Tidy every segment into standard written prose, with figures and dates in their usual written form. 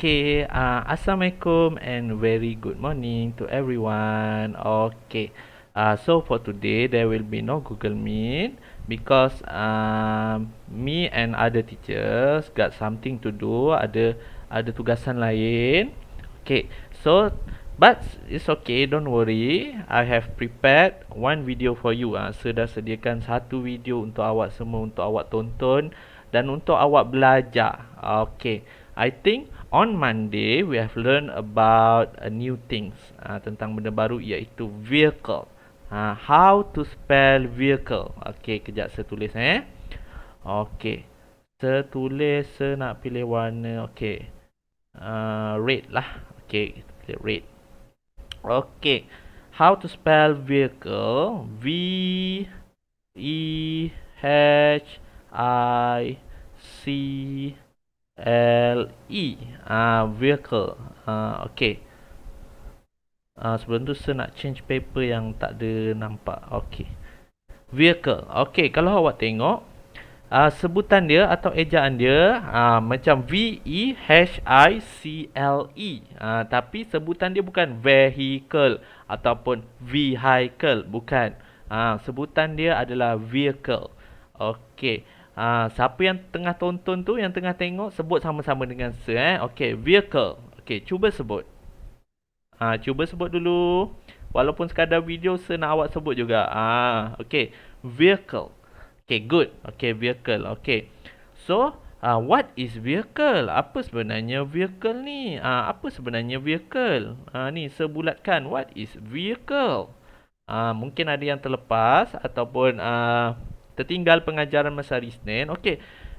Assalamualaikum and very good morning to everyone. So for today there will be no Google Meet because me and other teachers got something to do. Ada tugasan lain. But it's okay, don't worry. I have prepared one video for you. Saya dah sediakan satu video untuk awak semua, untuk awak tonton dan untuk awak belajar. I think on Monday we have learned about a new things, tentang benda baru iaitu vehicle. How to spell vehicle. Kejap saya tulis saya tulis, saya nak pilih warna red lah. Pilih red. How to spell vehicle? V E H I C L E. Vehicle. Sebelum tu saya nak change paper yang tak ada nampak. Vehicle. Kalau awak tengok sebutan dia atau ejaan dia macam V-E-H-I-C-L-E, tapi sebutan dia bukan vehicle ataupun vehicle, bukan. Sebutan dia adalah vehicle. Siapa yang tengah tonton tu, yang tengah tengok, sebut sama-sama dengan saya. Vehicle. Cuba sebut. Cuba sebut dulu. Walaupun sekadar video, saya nak awak sebut juga. Vehicle. Good. Vehicle. So, what is vehicle? Apa sebenarnya vehicle ni? Apa sebenarnya vehicle? Ni saya bulatkan. What is vehicle? Mungkin ada yang terlepas ataupun tertinggal pengajaran masa hari Isnin.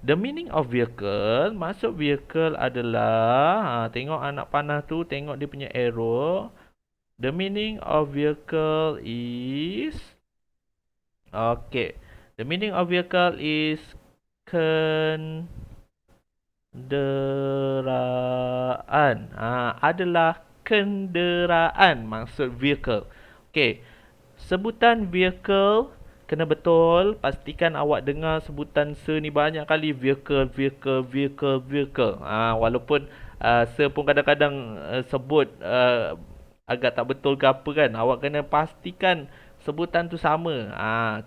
The meaning of vehicle, maksud vehicle adalah tengok anak panah tu, tengok dia punya arrow. The meaning of vehicle is the meaning of vehicle is kenderaan. Adalah kenderaan maksud vehicle. Sebutan vehicle kena betul. Pastikan awak dengar sebutan se ni banyak kali. Vehicle. Walaupun se pun kadang-kadang sebut agak tak betul ke apa kan. Awak kena pastikan sebutan tu sama.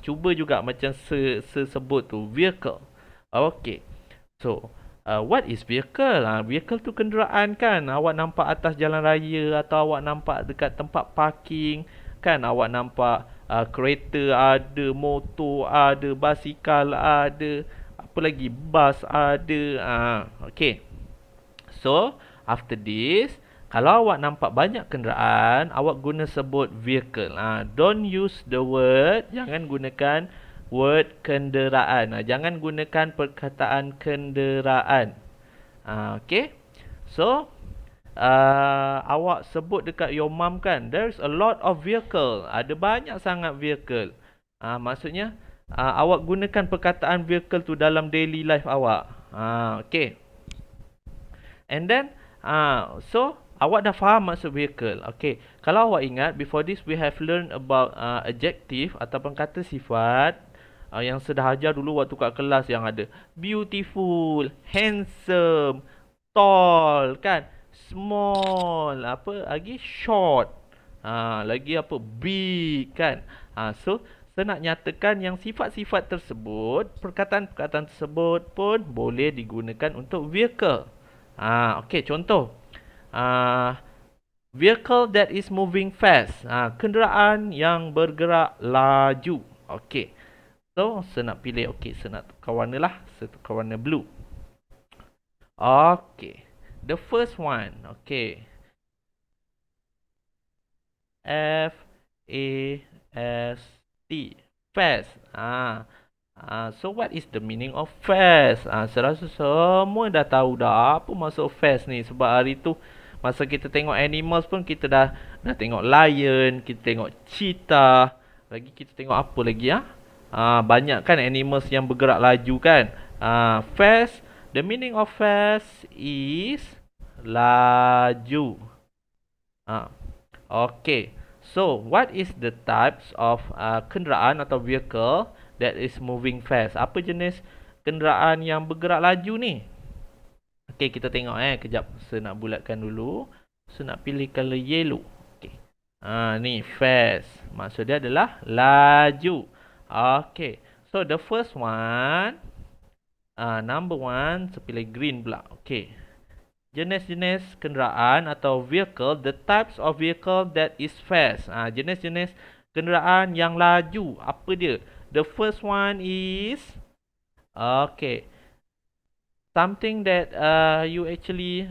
Cuba juga macam se sebut tu, vehicle. So, what is vehicle? Vehicle tu kenderaan kan. Awak nampak atas jalan raya atau awak nampak dekat tempat parking kan. Awak nampak kereta ada, motor ada, basikal ada, apa lagi, bas ada. So, after this, kalau awak nampak banyak kenderaan, awak guna sebut vehicle. Don't use the word, jangan gunakan word kenderaan. Jangan gunakan perkataan kenderaan. So, awak sebut dekat your mom kan, there's a lot of vehicle. Ada banyak sangat vehicle. Maksudnya, awak gunakan perkataan vehicle tu dalam daily life awak. And then, so, awak dah faham maksud vehicle. Kalau awak ingat, before this we have learned about adjective ataupun kata sifat yang sudah ajar dulu waktu kat kelas, yang ada beautiful, handsome, tall kan, small, apa lagi, short, lagi apa, big kan. So saya nak nyatakan yang sifat-sifat tersebut, perkataan-perkataan tersebut pun boleh digunakan untuk vehicle. Contoh, vehicle that is moving fast. Kenderaan yang bergerak laju. So, saya nak pilih, saya nak tukar warna lah. Saya tukar warna blue. The first one. F-A-S-T. Fast. So, what is the meaning of fast? Saya rasa semua dah tahu dah apa maksud fast ni. Sebab hari tu, masa kita tengok animals pun, kita dah tengok lion, kita tengok cheetah, lagi kita tengok apa lagi banyak kan animals yang bergerak laju kan. Fast, the meaning of fast is laju. So, what is the types of kenderaan atau vehicle that is moving fast? Apa jenis kenderaan yang bergerak laju ni? Okey, kita tengok kejap. Saya nak bulatkan dulu. Saya nak pilih color yellow. Okey. Ni fast. Maksud dia adalah laju. Okey. So the first one, number one, saya pilih green pula. Okey. Jenis-jenis kenderaan atau vehicle, the types of vehicle that is fast. Jenis-jenis kenderaan yang laju. Apa dia? The first one is, okay, something that you actually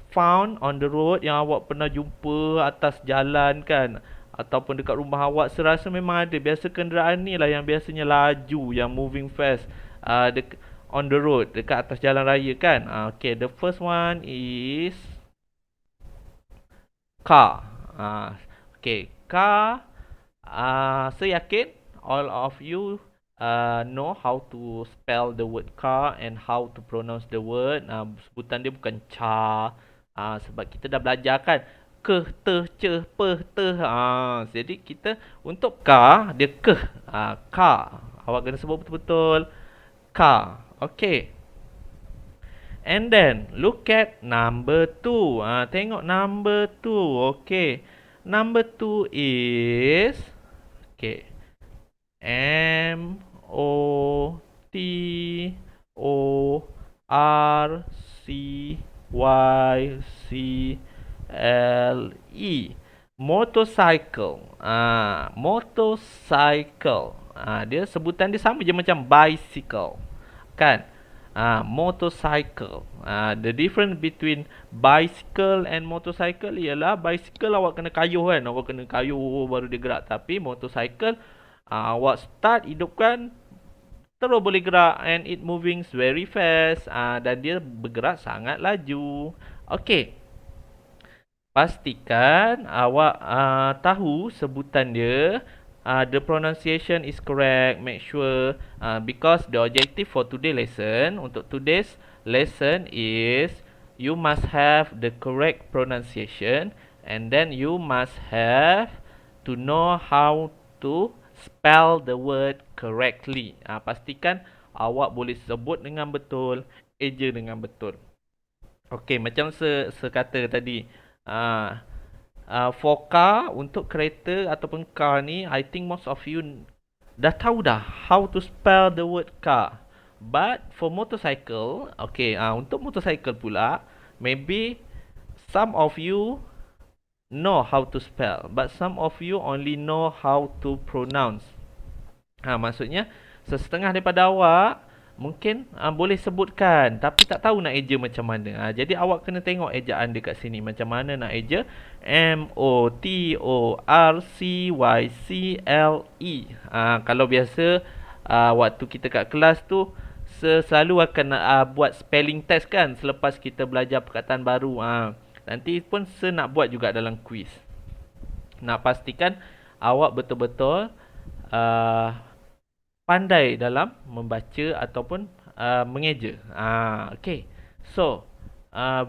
found on the road, yang awak pernah jumpa atas jalan kan, ataupun dekat rumah awak. Saya rasa memang ada. Biasa kenderaan ni lah yang biasanya laju, yang moving fast on the road, dekat atas jalan raya kan. Okay, the first one is car. Okay, car. Saya yakin all of you know how to spell the word car and how to pronounce the word. Sebutan dia bukan car. Sebab kita dah belajar kan, ke, te, ce, pe, te. Jadi kita untuk car, dia ke. Car. Awak kena sebut betul-betul. Car. Okay. And then look at number 2. Tengok number 2. Okay. Number 2 is, okay, M O T O R C Y C L E. Motorcycle. Motorcycle. Dia sebutan dia sama je macam bicycle. Kan? Motorcycle. The difference between bicycle and motorcycle ialah bicycle awak kena kayuh kan. Awak kena kayuh baru dia gerak. Tapi motorcycle, awak start hidupkan, terus boleh gerak, and it moving very fast. Dan dia bergerak sangat laju. Okay. Pastikan awak tahu sebutan dia. The pronunciation is correct. Make sure, because the objective for today's lesson, untuk today's lesson is you must have the correct pronunciation, and then you must have to know how to spell the word correctly. Pastikan awak boleh sebut dengan betul, eja dengan betul. Okey, macam saya kata tadi, for car, untuk kereta ataupun car ni, I think most of you dah tahu dah how to spell the word car. But for motorcycle, okay, untuk motorcycle pula, maybe some of you know how to spell, but some of you only know how to pronounce. Maksudnya setengah daripada awak mungkin boleh sebutkan, tapi tak tahu nak eja macam mana. Jadi awak kena tengok ejaan dekat sini, macam mana nak eja M-O-T-O-R-C-Y-C-L-E. Kalau biasa waktu kita kat kelas tu, selalu akan buat spelling test kan, selepas kita belajar perkataan baru. Nanti pun saya nak buat juga dalam quiz. Nak pastikan awak betul-betul pandai dalam membaca ataupun mengeja. Okay. So,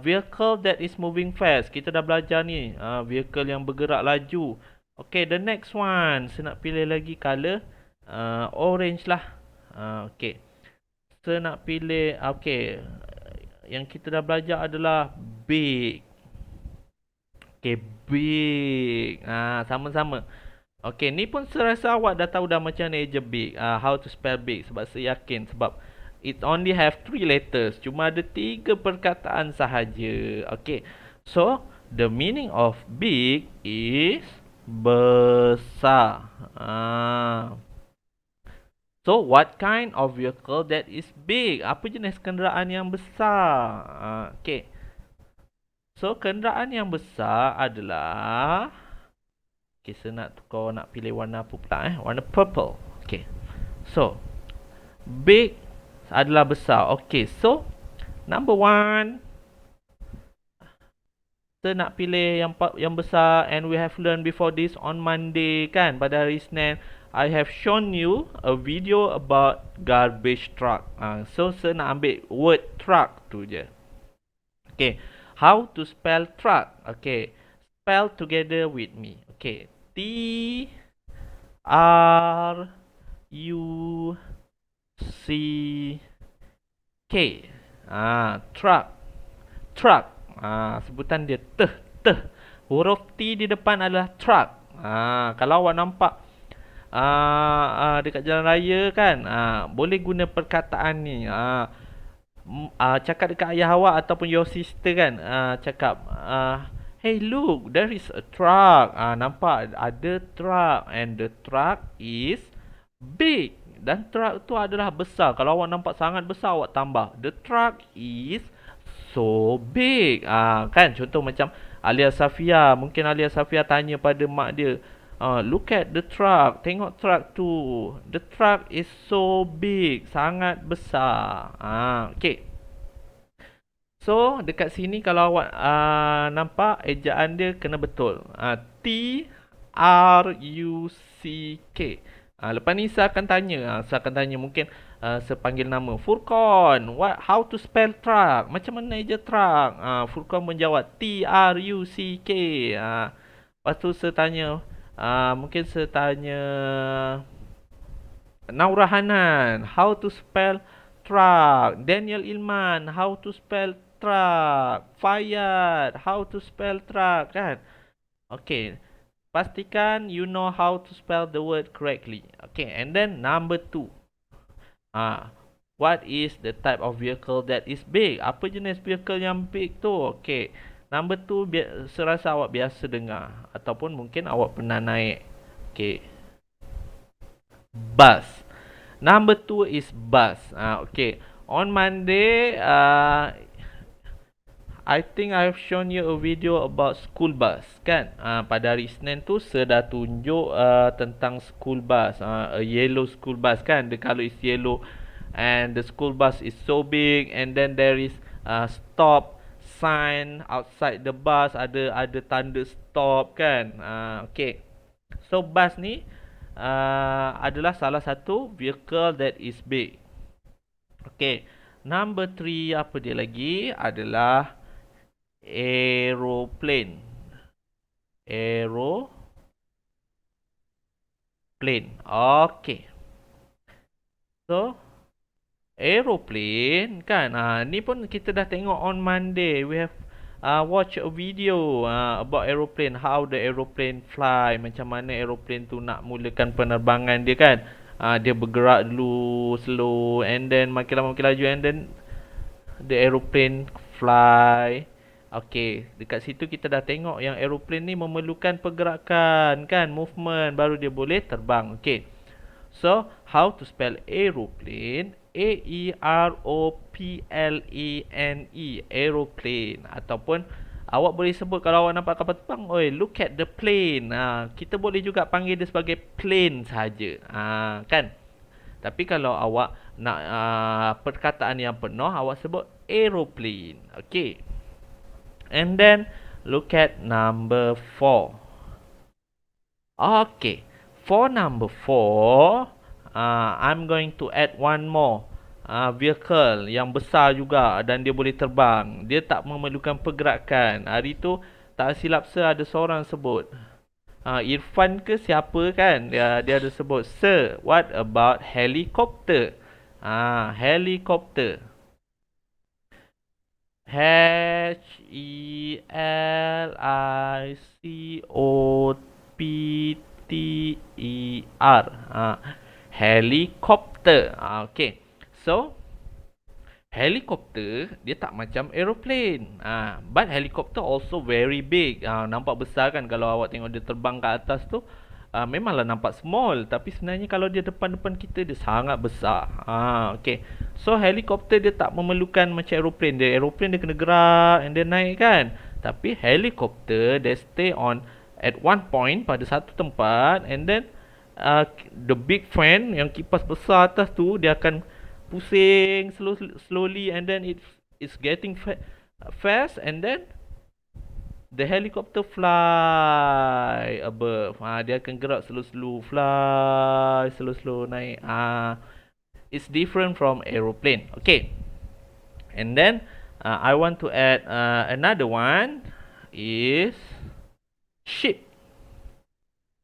vehicle that is moving fast. Kita dah belajar ni. Vehicle yang bergerak laju. Okay, the next one. Saya nak pilih lagi color orange lah. Okay. Saya nak pilih, okay, yang kita dah belajar adalah big. Okay, big. Sama-sama. Okay, ni pun saya rasa awak dah tahu dah macam mana eja big. How to spell big. Sebab saya yakin. Sebab it only have 3 letters. Cuma ada 3 perkataan sahaja. Okay. So, the meaning of big is besar. So, what kind of vehicle that is big? Apa jenis kenderaan yang besar? Okay. So, kenderaan yang besar adalah, okay, saya nak pilih warna apa pula warna purple. Okay. So, big adalah besar. Okay, so number 1, saya nak pilih yang besar, and we have learned before this on Monday kan, pada hari Isnin. I have shown you a video about garbage truck. So, saya nak ambil word truck tu je. Okay. How to spell truck? Okay. Spell together with me. Okay. T-R-U-C-K. Truck. Truck. Sebutan dia teh. Huruf T di depan adalah truck. Kalau awak nampak dekat jalan raya kan, boleh guna perkataan ni. Cakap dekat ayah awak ataupun your sister kan, cakap, hey look, there is a truck. Nampak ada truck, and the truck is big. Dan truck tu adalah besar. Kalau awak nampak sangat besar, awak tambah, the truck is so big. Kan contoh macam Alia Safia, mungkin Alia Safia tanya pada mak dia, look at the truck, tengok truck tu, the truck is so big, sangat besar. Okay. So dekat sini kalau awak nampak ejaan dia kena betul. Truck. Lepas ni saya akan tanya mungkin saya panggil nama Furqan, how to spell truck, macam mana eja truck. Furqan menjawab Truck. Lepas tu saya tanya, mungkin saya tanya Naura Hanan, how to spell truck. Daniel Ilman, how to spell truck. Fayyad, how to spell truck, kan? Okay. Pastikan you know how to spell the word correctly. Okay, and then number 2. What is the type of vehicle that is big? Apa jenis vehicle yang big tu? Okay. Number 2 saya rasa awak biasa dengar ataupun mungkin awak pernah naik. Okay. Bus. Number 2 is bus. Okay. On Monday, I think I've shown you a video about school bus, kan? Pada hari Isnin tu saya dah tunjuk tentang school bus, a yellow school bus, kan? The color is yellow and the school bus is so big, and then there is stop sign outside the bus, ada tanda stop, kan? Okay. So bus ni adalah salah satu vehicle that is big. Okay. Number 3 apa dia lagi? Adalah aeroplane. Okay. So aeroplane kan, ni pun kita dah tengok on Monday. We have watch a video about aeroplane, how the aeroplane fly, macam mana aeroplane tu nak mulakan penerbangan dia, kan? Dia bergerak dulu slow, and then makin lama makin laju, and then the aeroplane fly. Okay, dekat situ kita dah tengok yang aeroplane ni memerlukan pergerakan, kan, movement, baru dia boleh terbang. Okay, so how to spell aeroplane? A-E-R-O-P-L-A-N-E, aeroplane. Ataupun awak boleh sebut kalau awak nampak kapal terbang, oi, look at the plane. Kita boleh juga panggil dia sebagai plane saja, kan? Tapi kalau awak nak perkataan yang penuh, awak sebut aeroplane. Okay. And then look at number 4. Okay. For number 4, I'm going to add one more vehicle yang besar juga dan dia boleh terbang. Dia tak memerlukan pergerakan. Hari tu tak silap saya ada seorang sebut, Irfan ke siapa, kan? Dia ada sebut, sir, what about helicopter? Helicopter. Helicopter. Helicopter. Okay. So helicopter dia tak macam aeroplane. But helicopter also very big. Nampak besar, kan? Kalau awak tengok dia terbang ke atas tu, memanglah nampak small, tapi sebenarnya kalau dia depan-depan kita, dia sangat besar. Okay. So helikopter dia tak memerlukan macam aeroplane. Aeroplane dia kena gerak and then naik, kan? Tapi helikopter dia stay on at one point, pada satu tempat, and then the big fan yang kipas besar atas tu, dia akan pusing slowly, and then it's getting fast, and then the helicopter fly above. Dia akan gerak slow-slow, fly slow-slow, naik. It's different from aeroplane. Okay. And then I want to add another one is sheep.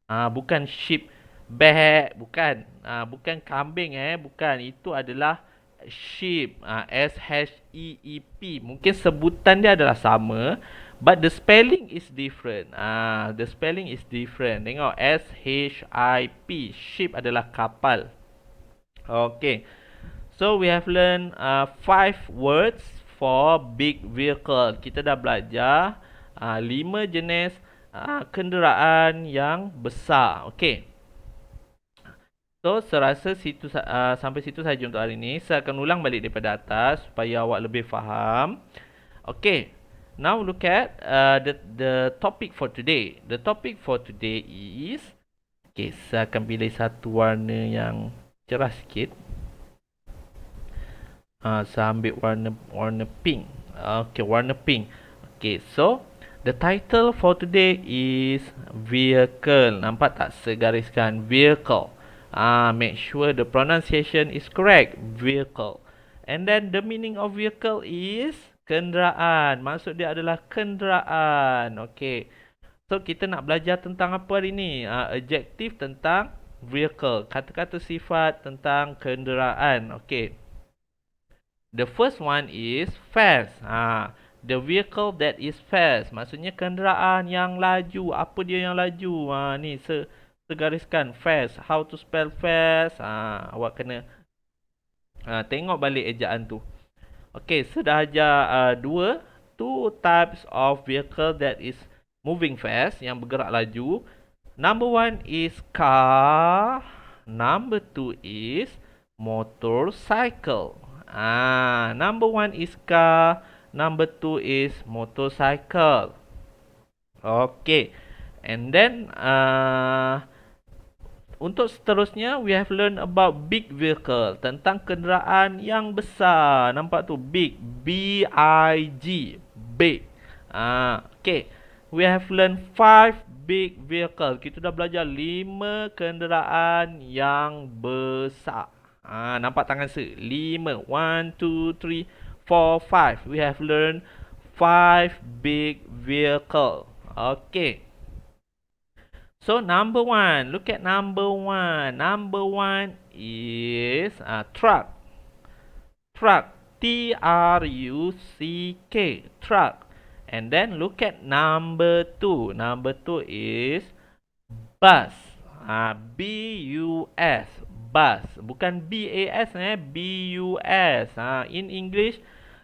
Bukan sheep beh, bukan. Bukan kambing, bukan. Itu adalah sheep. S-H-E-E-P. Mungkin sebutan dia adalah sama, but the spelling is different. The spelling is different. Tengok, S-H-I-P. Ship adalah kapal. Okay. So we have learned 5 words for big vehicle. Kita dah belajar 5 jenis kenderaan yang besar. Okay. So, saya rasa sampai situ saja untuk hari ini. Saya akan ulang balik daripada atas supaya awak lebih faham. Okay. Now look at the topic for today. The topic for today is, okay, saya akan pilih satu warna yang cerah sikit. Saya ambil warna pink. Okay, warna pink. Okay, so the title for today is vehicle. Nampak tak segariskan vehicle? Make sure the pronunciation is correct. Vehicle. And then the meaning of vehicle is kenderaan. Maksud dia adalah kenderaan. Okay. So kita nak belajar tentang apa hari ni? Adjektif tentang vehicle. Kata-kata sifat tentang kenderaan. Okay. The first one is fast. The vehicle that is fast. Maksudnya kenderaan yang laju. Apa dia yang laju? Ni segariskan fast. How to spell fast? Awak kena tengok balik ejaan tu. Okay, sudah ajar two types of vehicle that is moving fast, yang bergerak laju. Number 1 is car. Number 2 is motorcycle. Number 1 is car. Number 2 is motorcycle. Okay. And then untuk seterusnya, we have learned about big vehicle. Tentang kenderaan yang besar. Nampak tu? Big. B-I-G. Big. Okay. We have learned 5 big vehicle. Kita dah belajar 5 kenderaan yang besar. Nampak tangan saya? 5. 1, 2, 3, 4, 5. We have learned 5 big vehicle. Okay. So number 1, look at number 1. Number 1 is truck. Truck. T-R-U-C-K. Truck. And then look at number 2. Number 2 is bus. B-U-S. Bus. Bukan B-A-S, B-U-S. In English,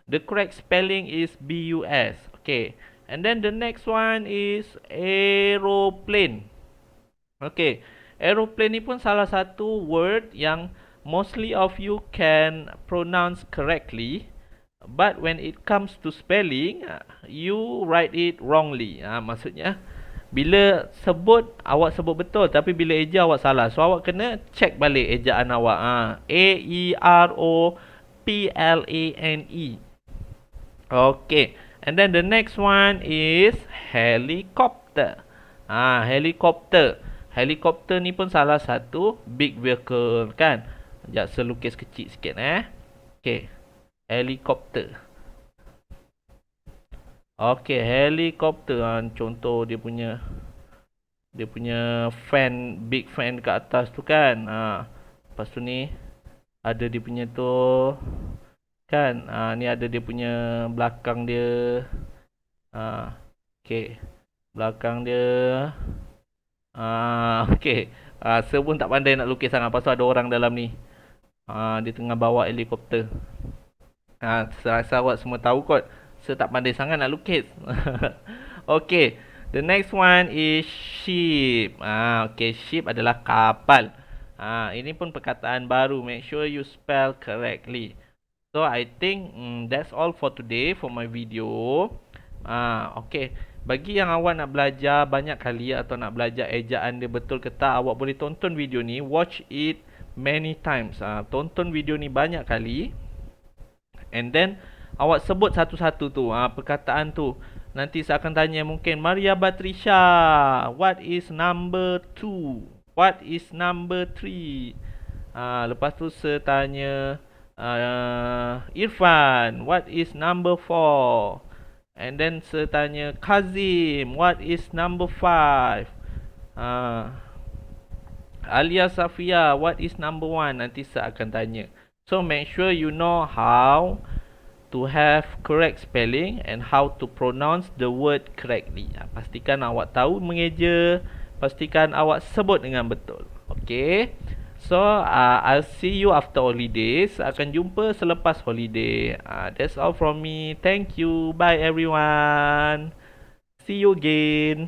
the correct spelling is B-U-S. Okay. And then the next one is aeroplane. Okay, aeroplane ni pun salah satu word yang mostly of you can pronounce correctly, but when it comes to spelling, you write it wrongly. Maksudnya, bila awak sebut betul, tapi bila eja awak salah. So, awak kena check balik ejaan awak. A-E-R-O-P-L-A-N-E. Okay, and then the next one is helicopter. Helicopter. Helikopter ni pun salah satu big vehicle kan. Sekejap saya lukis kecil sikit Okay. Helikopter. Okay, helikopter. Contoh dia punya fan, big fan kat atas tu kan. Lepas tu ni ada dia punya tu kan. Ni ada dia punya belakang dia. Okay. Belakang dia. Okay. Saya pun tak pandai nak lukis sangat pasal ada orang dalam ni. Dia tengah bawa helikopter. Saya rasa awak semua tahu kot. Saya tak pandai sangat nak lukis. Okay. The next one is ship. Okay, ship adalah kapal. Ini pun perkataan baru. Make sure you spell correctly. So I think that's all for today for my video. Okay. Bagi yang awak nak belajar banyak kali atau nak belajar ejaan dia betul ke tak, awak boleh tonton video ni, watch it many times. Tonton video ni banyak kali. And then awak sebut satu-satu tu, perkataan tu. Nanti saya akan tanya mungkin, Maria Batrisha, what is number 2? What is number 3? Lepas tu saya tanya Irfan, what is number 4? And then saya tanya Kazim, what is number 5? Alia Safia, what is number 1? Nanti saya akan tanya. So make sure you know how to have correct spelling and how to pronounce the word correctly. Pastikan awak tahu mengeja, pastikan awak sebut dengan betul. Okay. So I'll see you after holidays. Akan jumpa selepas holiday. That's all from me. Thank you. Bye everyone. See you again.